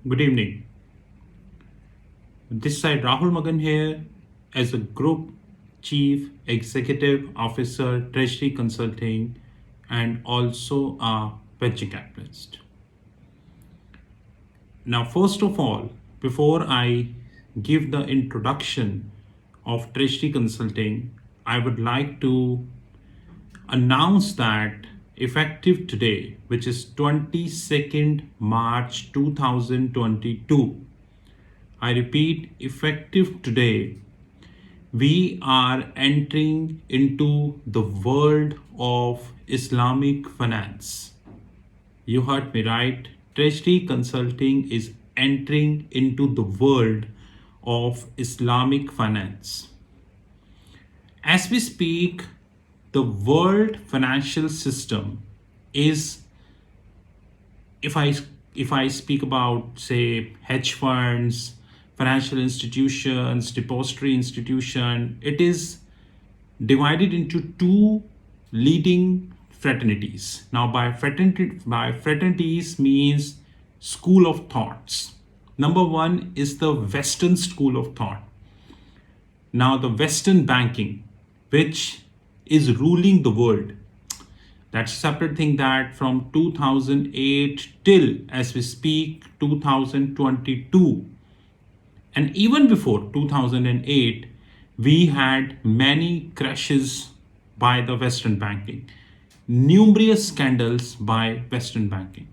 Good evening. This side Rahul Magan here as a Group Chief Executive Officer, Treasury Consulting, and also a venture capitalist. Now, first of all, before I give the introduction of Treasury Consulting, I would like to announce that effective today, which is 22nd March 2022, I repeat, effective today, we are entering into the world of Islamic finance. You heard me right. Treasury Consulting is entering into the world of Islamic finance. As we speak, the world financial system is, if I speak about, say, hedge funds, financial institutions, depository institution, it is divided into two leading fraternities. Now, by fraternities means school of thoughts. Number one is the Western school of thought. Now, the Western banking, which is ruling the world. That's a separate thing that from 2008 till, as we speak, 2022, and even before 2008, we had many crashes by the Western banking, numerous scandals by Western banking.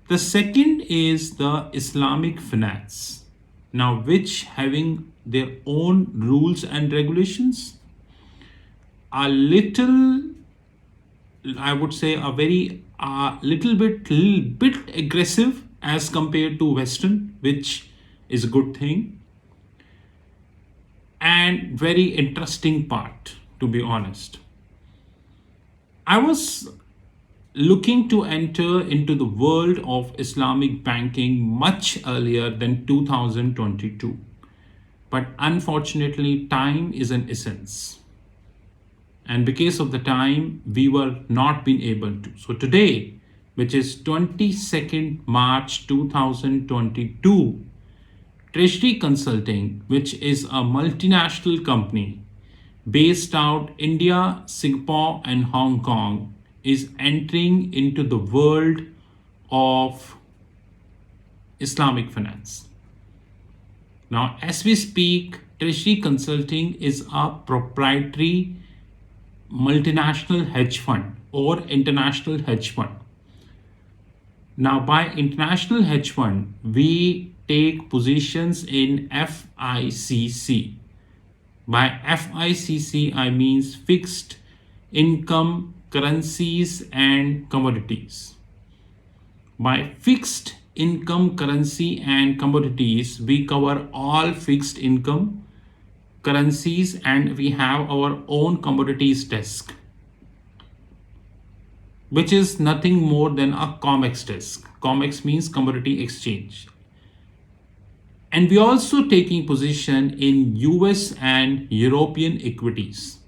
The second is the Islamic finance, now which having their own rules and regulations, a little, I would say, a very little bit aggressive as compared to Western, which is a good thing, and very interesting part, to be honest. I was looking to enter into the world of Islamic banking much earlier than 2022, but unfortunately, time is an essence. And because of the time, we were not being able to. So today, which is 22nd March 2022, Treasury Consulting, which is a multinational company based out India, Singapore, and Hong Kong, is entering into the world of Islamic finance. Now, as we speak, Treasury Consulting is a proprietary multinational hedge fund or international hedge fund. Now, by international hedge fund, we take positions in FICC. By FICC, I means fixed income, currencies, and commodities. By fixed income, currency, and commodities, we cover all fixed income, currencies, and we have our own commodities desk, which is nothing more than a COMEX desk. COMEX means commodity exchange. And we also taking position in US and European equities.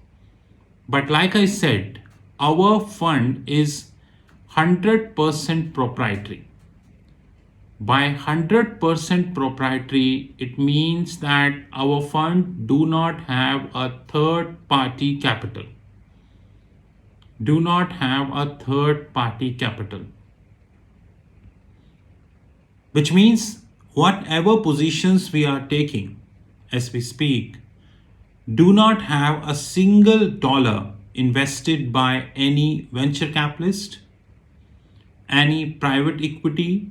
But like I said, our fund is 100% proprietary. By 100% proprietary, it means that our fund do not have a third party capital. Do not have a third party capital. Which means whatever positions we are taking as we speak do not have a single dollar invested by any venture capitalist, any private equity,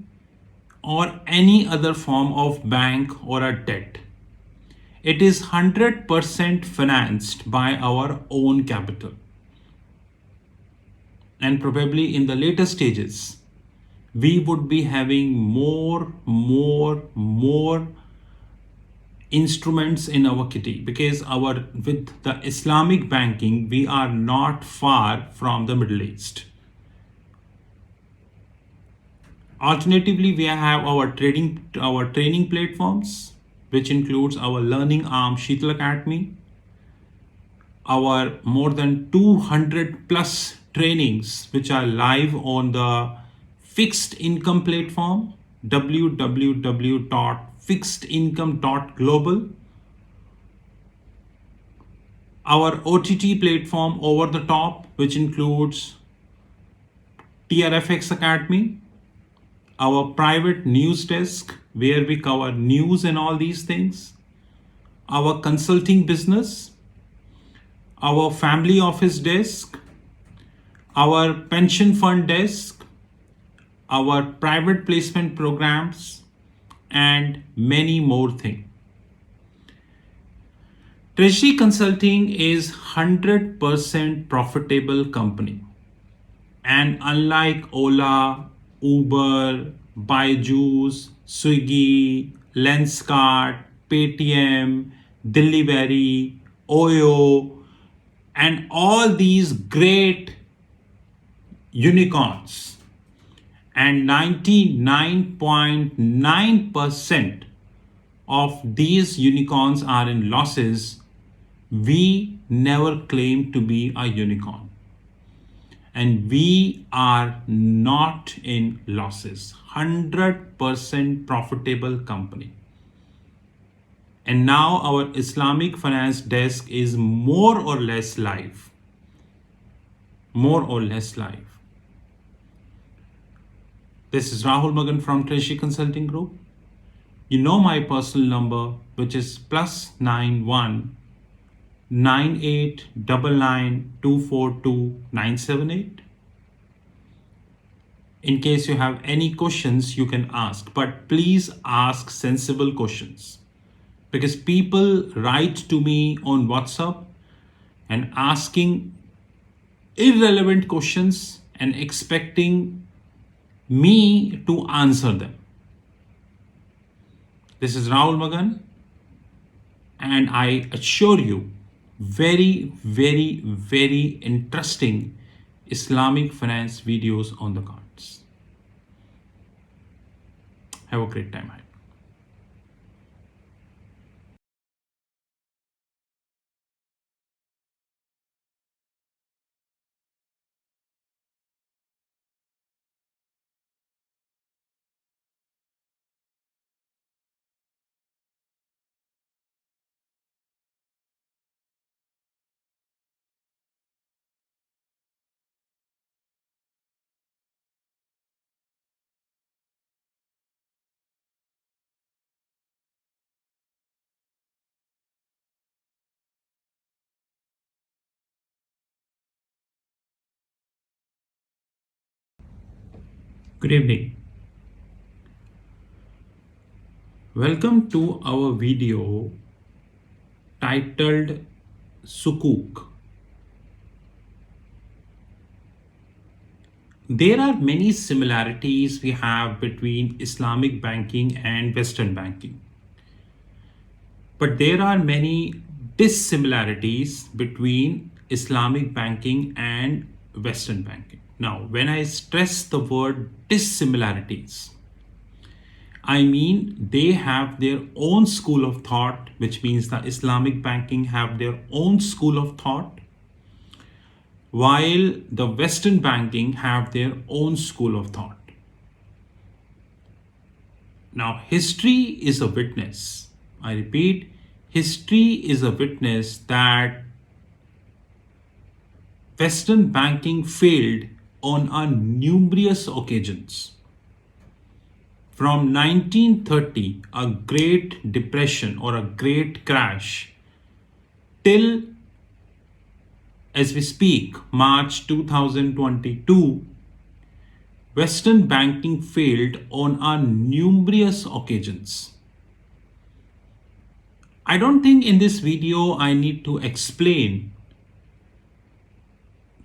or any other form of bank or a debt. It is 100% financed by our own capital. And probably in the later stages, we would be having more instruments in our kitty, because with the Islamic banking, we are not far from the Middle East. Alternatively, we have our training platforms, which includes our learning arm Sheetal Academy, our more than 200 plus trainings which are live on the fixed income platform, www.fixedincome.global, our OTT platform over the top, which includes TRFX Academy, our private news desk, where we cover news and all these things, our consulting business, our family office desk, our pension fund desk, our private placement programs, and many more things. Treasury Consulting is 100% profitable company. And unlike Ola, Uber, Byju's, Swiggy, Lenskart, Paytm, Delivery, Oyo, and all these great unicorns, and 99.9% of these unicorns are in losses, we never claim to be a unicorn. And we are not in losses. 100% profitable company. And now our Islamic finance desk is more or less live. More or less live. This is Rahul Magan from Treasury Consulting Group. You know my personal number, which is +91 9899242978. In case you have any questions, you can ask, but please ask sensible questions, because people write to me on WhatsApp and asking irrelevant questions and expecting me to answer them. This is Rahul Magan, and I assure you, very, very, very interesting Islamic finance videos on the cards. Have a great time ahead. Good evening. Welcome to our video titled Sukuk. There are many similarities we have between Islamic banking and Western banking. But there are many dissimilarities between Islamic banking and Western banking. Now, when I stress the word dissimilarities, I mean they have their own school of thought, which means the Islamic banking have their own school of thought, while the Western banking have their own school of thought. Now, history is a witness. I repeat, history is a witness that Western banking failed on numerous occasions. From 1930, a Great Depression or a Great Crash, till, as we speak, March 2022, Western banking failed on numerous occasions. I don't think in this video I need to explain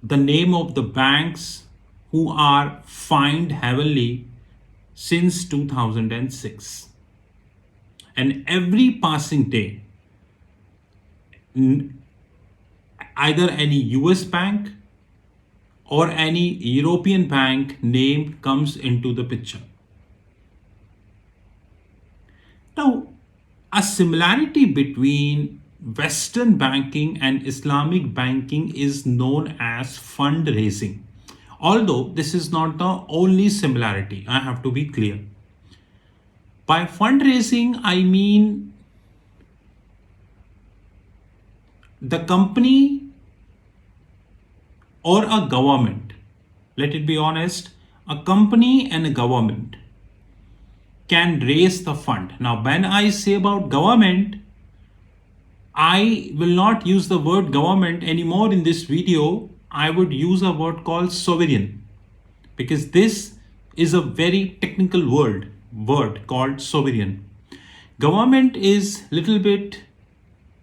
the name of the banks who are fined heavily since 2006. And every passing day, either any US bank or any European bank name comes into the picture. Now, a similarity between Western banking and Islamic banking is known as fundraising. Although this is not the only similarity, I have to be clear. By fundraising, I mean the company or a government, let it be honest, a company and a government can raise the fund. Now, when I say about government, I will not use the word government anymore in this video. I would use a word called sovereign, because this is a very technical word called sovereign. Government is little bit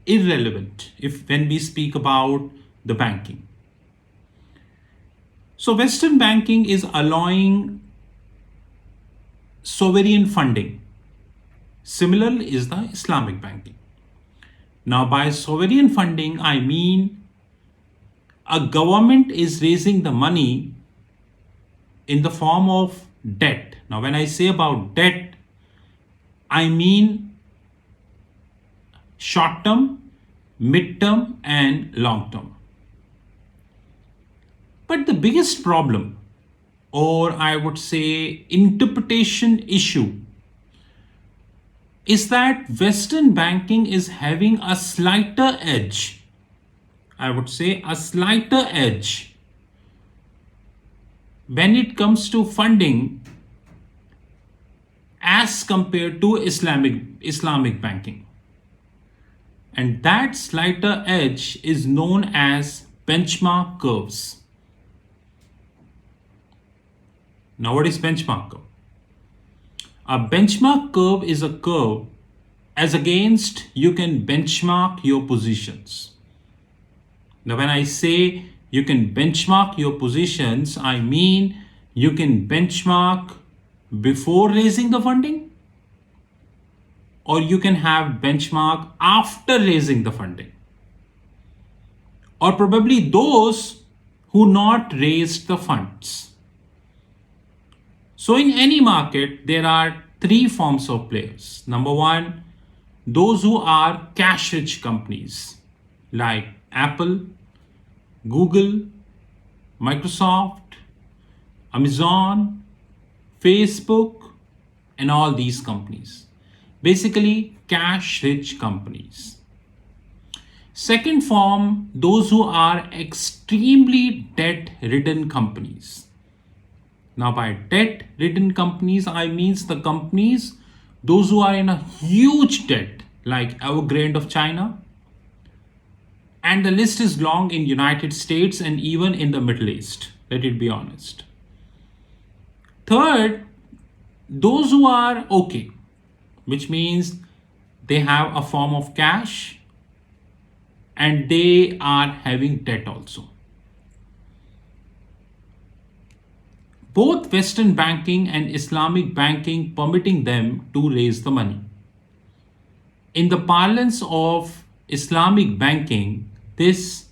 irrelevant if when we speak about the banking. So Western banking is allowing sovereign funding. Similar is the Islamic banking. Now, by sovereign funding, I mean a government is raising the money in the form of debt. Now, when I say about debt, I mean short term, mid term, and long term. But the biggest problem, or I would say interpretation issue, is that Western banking is having a slighter edge. I would say a slighter edge when it comes to funding as compared to Islamic banking. And that slighter edge is known as benchmark curves. Now, what is benchmark curve? A benchmark curve is a curve as against you can benchmark your positions. Now, when I say you can benchmark your positions, I mean you can benchmark before raising the funding, or you can have benchmark after raising the funding, or probably those who not raised the funds. So in any market, there are three forms of players. Number one, those who are cash-rich companies like Apple, Google, Microsoft, Amazon, Facebook, and all these companies. Basically, cash-rich companies. Second form, those who are extremely debt-ridden companies. Now, by debt-ridden companies, I means the companies, those who are in a huge debt, like Evergrande of China, and the list is long in United States and even in the Middle East. Let it be honest. Third, those who are okay, which means they have a form of cash and they are having debt also. Both Western banking and Islamic banking permitting them to raise the money. In the parlance of Islamic banking, this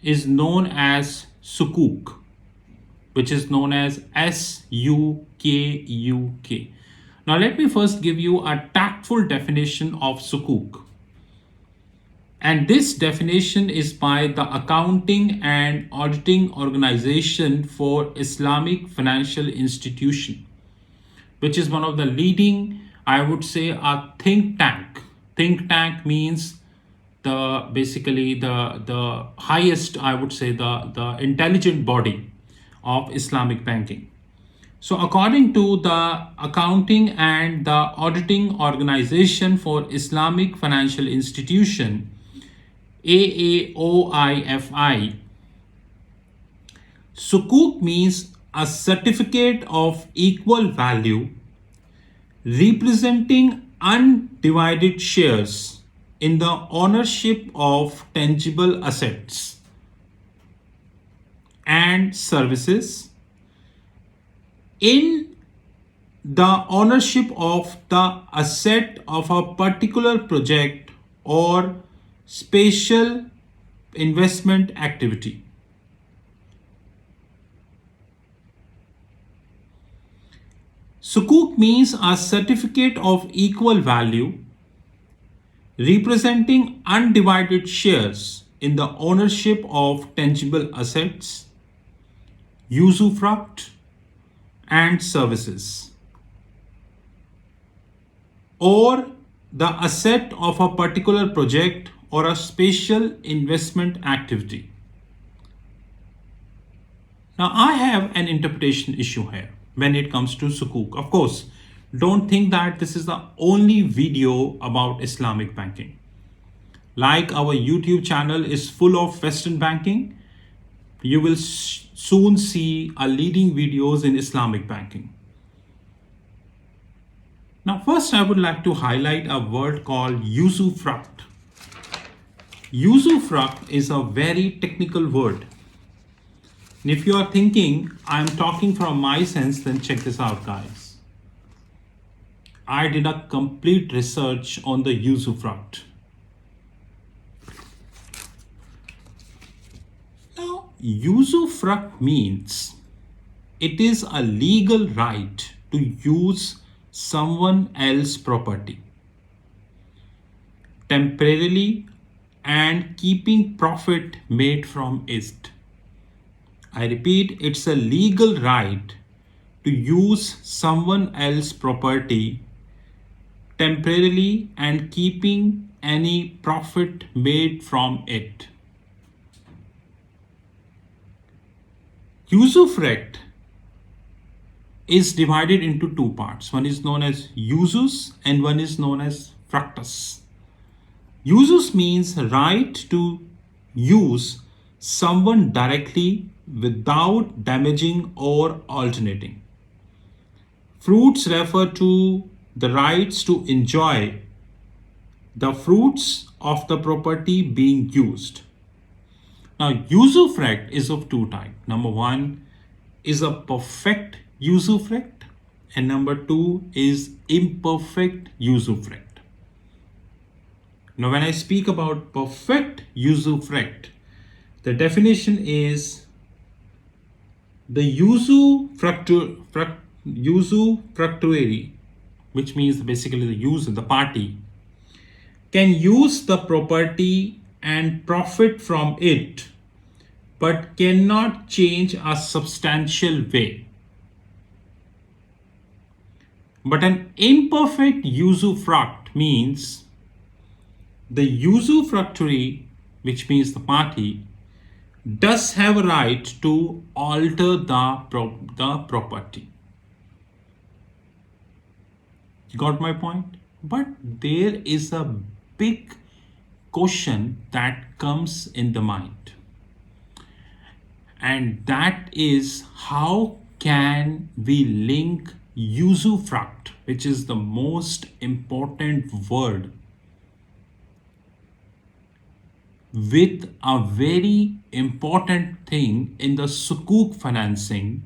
is known as Sukuk, which is known as SUKUK. Now, let me first give you a tactful definition of Sukuk. And this definition is by the Accounting and Auditing Organization for Islamic Financial Institution, which is one of the leading, I would say, a think tank. Think tank means the highest, I would say, the intelligent body of Islamic banking. So according to the Accounting and the Auditing Organization for Islamic Financial Institution, AAOIFI, Sukuk means a certificate of equal value representing undivided shares in the ownership of tangible assets and services, in the ownership of the asset of a particular project or special investment activity. Sukuk means a certificate of equal value representing undivided shares in the ownership of tangible assets, usufruct, and services. or the asset of a particular project or a special investment activity. Now, I have an interpretation issue here when it comes to Sukuk. Of course, don't think that this is the only video about Islamic banking. Like our YouTube channel is full of Western banking, you will soon see a leading videos in Islamic banking. Now, first I would like to highlight a word called usufruct. Usufruct is a very technical word. And if you are thinking I'm talking from my sense, then check this out, guys. I did a complete research on the usufruct. Now, usufruct means it is a legal right to use someone else's property temporarily and keeping profit made from it. I repeat, it's a legal right to use someone else's property temporarily and keeping any profit made from it. Usufruct is divided into two parts. One is known as usus and one is known as fructus. Usus means right to use someone directly without damaging or alternating. Fruits refer to the rights to enjoy the fruits of the property being used. Now, usufruct is of two types. Number one is a perfect usufruct, and number two is imperfect usufruct. Now, when I speak about perfect usufruct, the definition is the usufructuary, which means basically the user, the party, can use the property and profit from it, but cannot change a substantial way. But an imperfect usufruct means the usufructuary, which means the party, does have a right to alter the property. You got my point? But there is a big question that comes in the mind, and that is, how can we link usufruct, which is the most important word, with a very important thing in the Sukuk financing,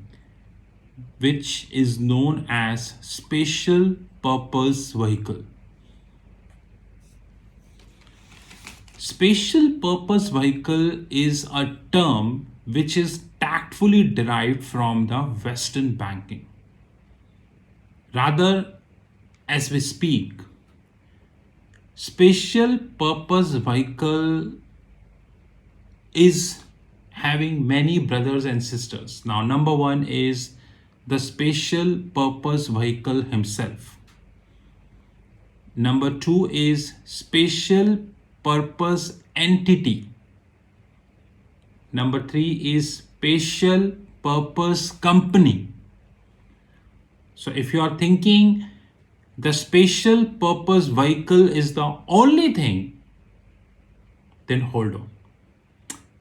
which is known as special purpose vehicle. Special purpose vehicle is a term which is tactfully derived from the Western banking. Rather, as we speak, special purpose vehicle is having many brothers and sisters. Now, number one is the special purpose vehicle himself. Number two is special purpose entity. Number three is special purpose company. So if you are thinking the special purpose vehicle is the only thing, then hold on.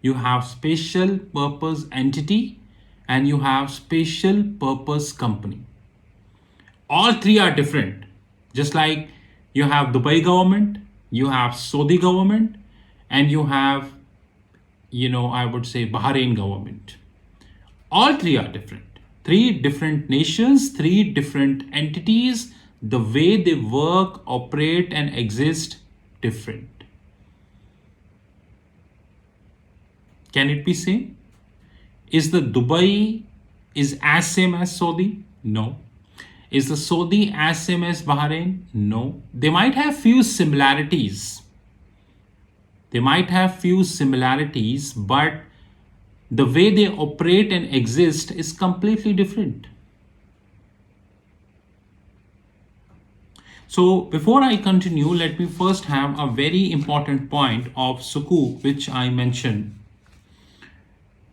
You have special purpose entity and you have special purpose company. All three are different. Just like you have Dubai government, you have Saudi government, and you have, I would say Bahrain government. All three are different. Three different nations, three different entities, the way they work, operate, and exist, different. Can it be same? Is the Dubai is as same as Saudi? No. Is the Saudi as same as Bahrain? No. They might have few similarities. But the way they operate and exist is completely different. So before I continue, let me first have a very important point of Sukuk, which I mentioned,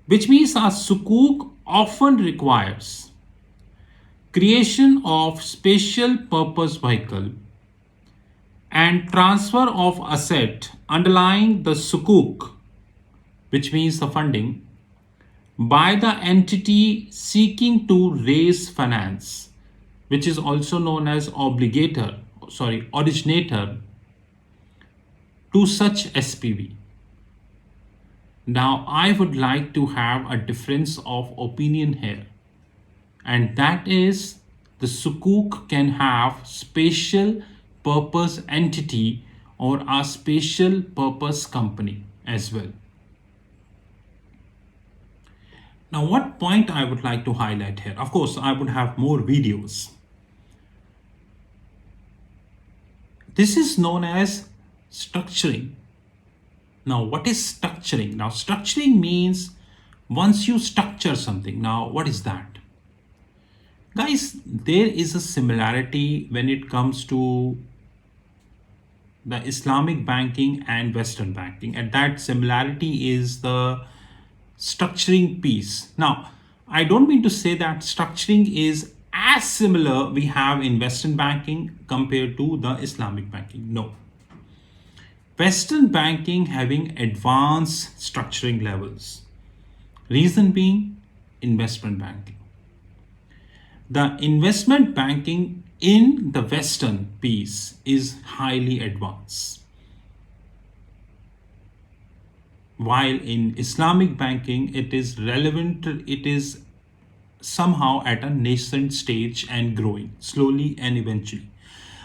which means a Sukuk often requires creation of special purpose vehicle and transfer of asset underlying the Sukuk, which means the funding, by the entity seeking to raise finance, which is also known as originator to such SPV. Now, I would like to have a difference of opinion here, and that is the Sukuk can have special purpose entity or a special purpose company as well. Now, what point I would like to highlight here? Of course, I would have more videos. This is known as structuring. Now, what is structuring? Now, structuring means once you structure something. Now, what is that? Guys, there is a similarity when it comes to the Islamic banking and Western banking, and that similarity is the structuring piece. Now, I don't mean to say that structuring is as similar we have in Western banking compared to the Islamic banking. No. Western banking having advanced structuring levels. Reason being investment banking. The investment banking in the Western piece is highly advanced. While in Islamic banking, it is relevant, it is somehow at a nascent stage and growing slowly and eventually.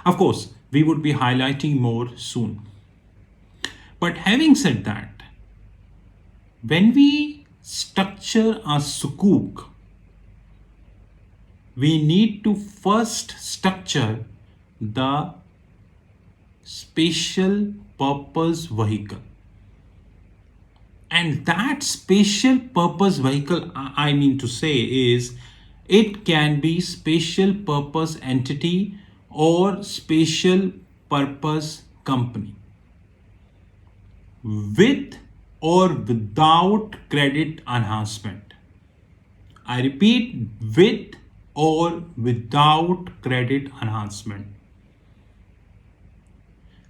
Of course, we would be highlighting more soon. But having said that, when we structure a Sukuk, we need to first structure the special purpose vehicle. And that special purpose vehicle, I mean to say, is it can be special purpose entity or special purpose company with or without credit enhancement. I repeat, with or without credit enhancement.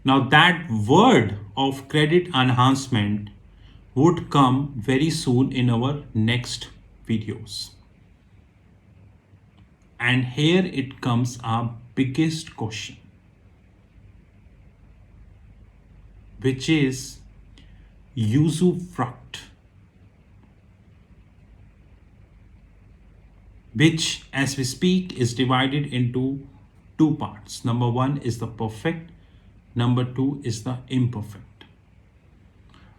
Now, that word of credit enhancement would come very soon in our next videos. And here it comes our biggest question, which is usufruct, which as we speak is divided into two parts. Number one is the perfect, number two is the imperfect,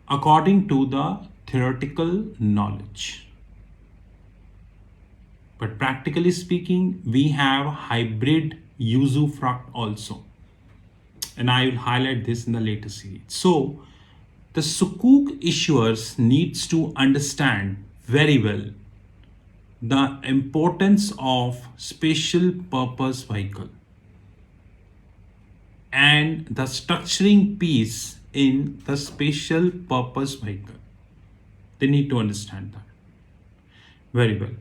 according to the theoretical knowledge. But practically speaking, we have hybrid usufruct also. And I will highlight this in the later series. So the Sukuk issuers needs to understand very well the importance of special purpose vehicle and the structuring piece in the special purpose vehicle. They need to understand that very well.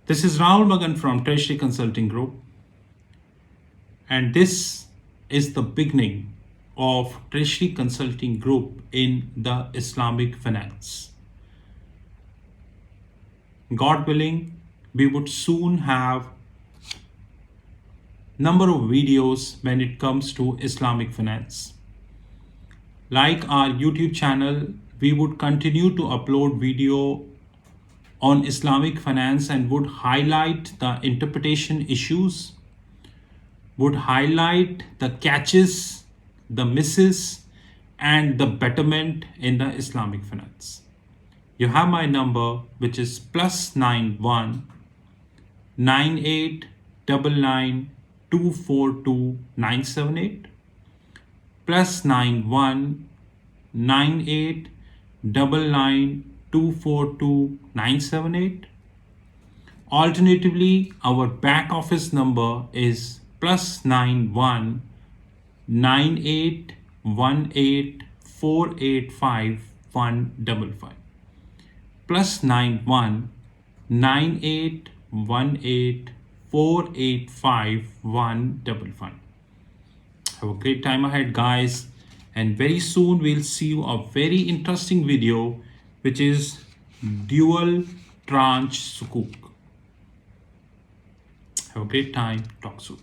This is Rahul Magan from Treasury Consulting Group, and this is the beginning of Treasury Consulting Group in the Islamic finance. God willing, we would soon have number of videos when it comes to Islamic finance. Like our YouTube channel, we would continue to upload video on Islamic finance and would highlight the interpretation issues, would highlight the catches, the misses, and the betterment in the Islamic finance. You have my number, which is +91 9899 242 978, +91 9899 242 978. Alternatively, our back office number is +91 9818485155 +91 9818485155. Have a great time ahead, guys, and very soon we'll see you a very interesting video, which is dual tranche sukuk. Have a great time. Talk soon.